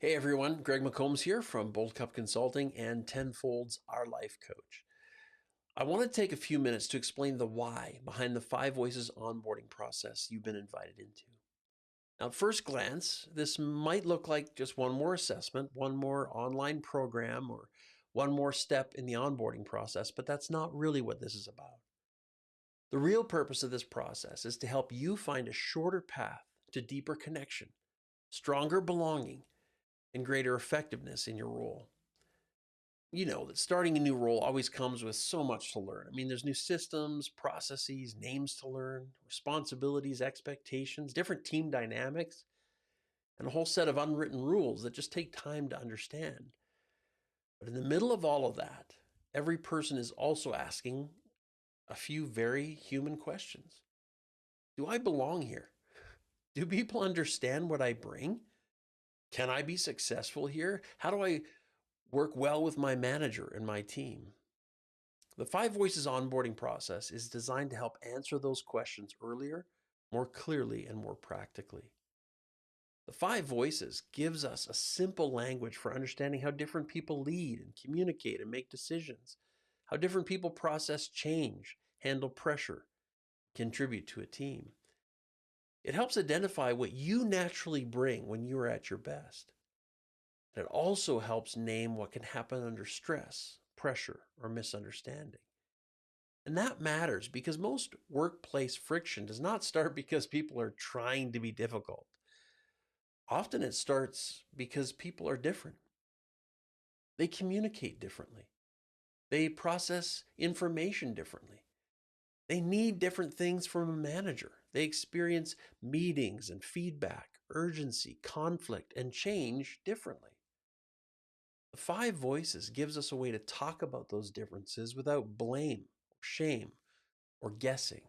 Hey everyone, Greg McCombs here from Bold Cup Consulting and Tenfold's Our Life Coach. I want to take a few minutes to explain the why behind the 5 Voices onboarding process you've been invited into. Now, at first glance, this might look like just one more assessment, one more online program, or one more step in the onboarding process, but that's not really what this is about. The real purpose of this process is to help you find a shorter path to deeper connection, stronger belonging, and greater effectiveness in your role. You know that starting a new role always comes with so much to learn. I mean, there's new systems, processes, names to learn, responsibilities, expectations, different team dynamics, and a whole set of unwritten rules that just take time to understand. But in the middle of all of that, every person is also asking a few very human questions. Do I belong here? Do people understand what I bring? Can I be successful here? How do I work well with my manager and my team? The 5 Voices onboarding process is designed to help answer those questions earlier, more clearly, and more practically. The 5 Voices gives us a simple language for understanding how different people lead and communicate and make decisions, how different people process change, handle pressure, contribute to a team. It helps identify what you naturally bring when you are at your best. And it also helps name what can happen under stress, pressure, or misunderstanding. And that matters because most workplace friction does not start because people are trying to be difficult. Often it starts because people are different. They communicate differently. They process information differently. They need different things from a manager. They experience meetings and feedback, urgency, conflict, and change differently. The 5 Voices gives us a way to talk about those differences without blame, or shame, or guessing.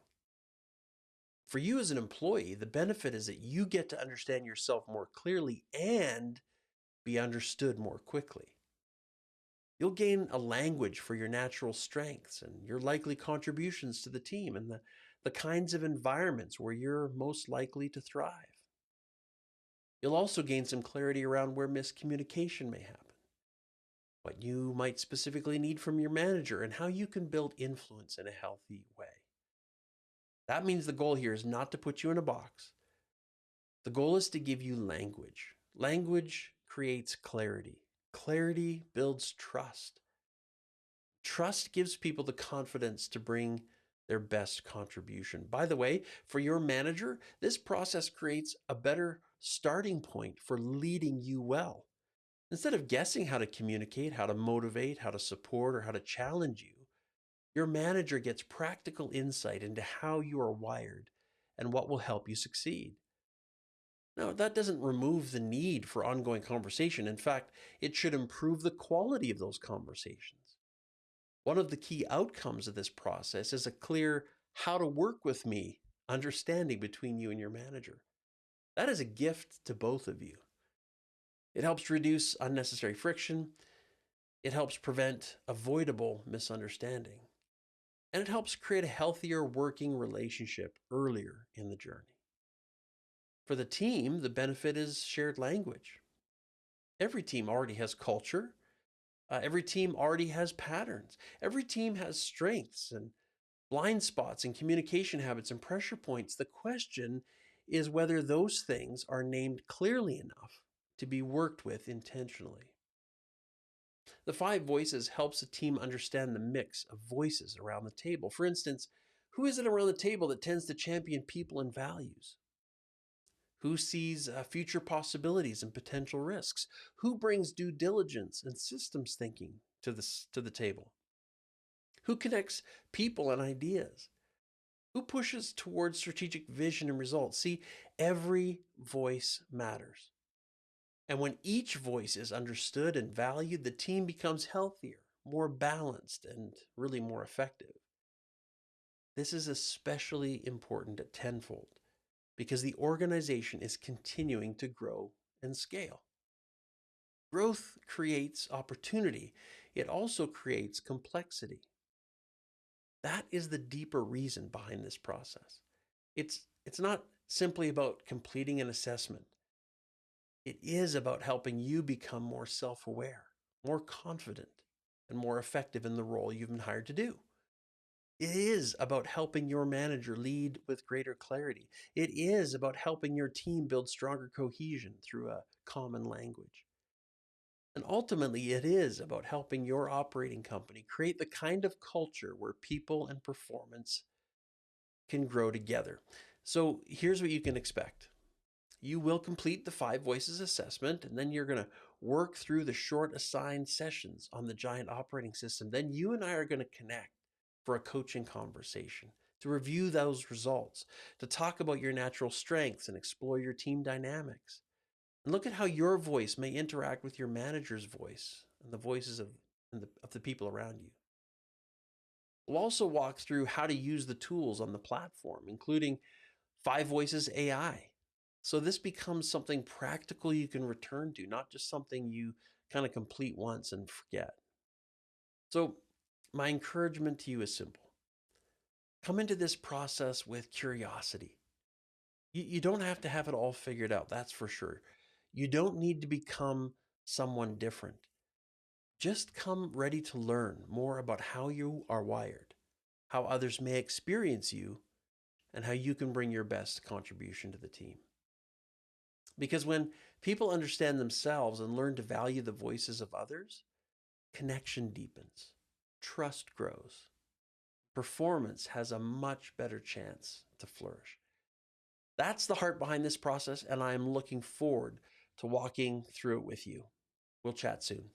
For you as an employee, the benefit is that you get to understand yourself more clearly and be understood more quickly. You'll gain a language for your natural strengths and your likely contributions to the team and the kinds of environments where you're most likely to thrive. You'll also gain some clarity around where miscommunication may happen, what you might specifically need from your manager, and how you can build influence in a healthy way. That means the goal here is not to put you in a box. The goal is to give you language. Language creates clarity. Clarity builds trust. Trust gives people the confidence to bring their best contribution. By the way, for your manager, this process creates a better starting point for leading you well. Instead of guessing how to communicate, how to motivate, how to support, or how to challenge you, your manager gets practical insight into how you are wired and what will help you succeed. Now, that doesn't remove the need for ongoing conversation. In fact, it should improve the quality of those conversations. One of the key outcomes of this process is a clear how to work with me understanding between you and your manager. That is a gift to both of you. It helps reduce unnecessary friction. It helps prevent avoidable misunderstanding. And it helps create a healthier working relationship earlier in the journey. For the team, the benefit is shared language. Every team already has culture. Every team already has patterns. Every team has strengths and blind spots and communication habits and pressure points. The question is whether those things are named clearly enough to be worked with intentionally. The 5 Voices helps a team understand the mix of voices around the table. For instance, who is it around the table that tends to champion people and values? Who sees future possibilities and potential risks? Who brings due diligence and systems thinking to the table? Who connects people and ideas? Who pushes towards strategic vision and results? See, every voice matters. And when each voice is understood and valued, the team becomes healthier, more balanced, and really more effective. This is especially important at Tenfold because the organization is continuing to grow and scale. Growth creates opportunity. It also creates complexity. That is the deeper reason behind this process. It's not simply about completing an assessment. It is about helping you become more self aware, more confident, and more effective in the role you've been hired to do. It is about helping your manager lead with greater clarity. It is about helping your team build stronger cohesion through a common language. And ultimately, it is about helping your operating company create the kind of culture where people and performance can grow together. So here's what you can expect. You will complete the 5 Voices assessment, and then you're going to work through the short assigned sessions on the giant operating system. Then you and I are going to connect for a coaching conversation to review those results, to talk about your natural strengths and explore your team dynamics. And look at how your voice may interact with your manager's voice and the voices of the people around you. We'll also walk through how to use the tools on the platform, including 5 Voices AI. So this becomes something practical you can return to, not just something you kind of complete once and forget. So my encouragement to you is simple. Come into this process with curiosity. You don't have to have it all figured out, that's for sure. You don't need to become someone different. Just come ready to learn more about how you are wired, how others may experience you, and how you can bring your best contribution to the team. Because when people understand themselves and learn to value the voices of others, connection deepens, trust grows, performance has a much better chance to flourish. That's the heart behind this process, and I am looking forward to walking through it with you. We'll chat soon.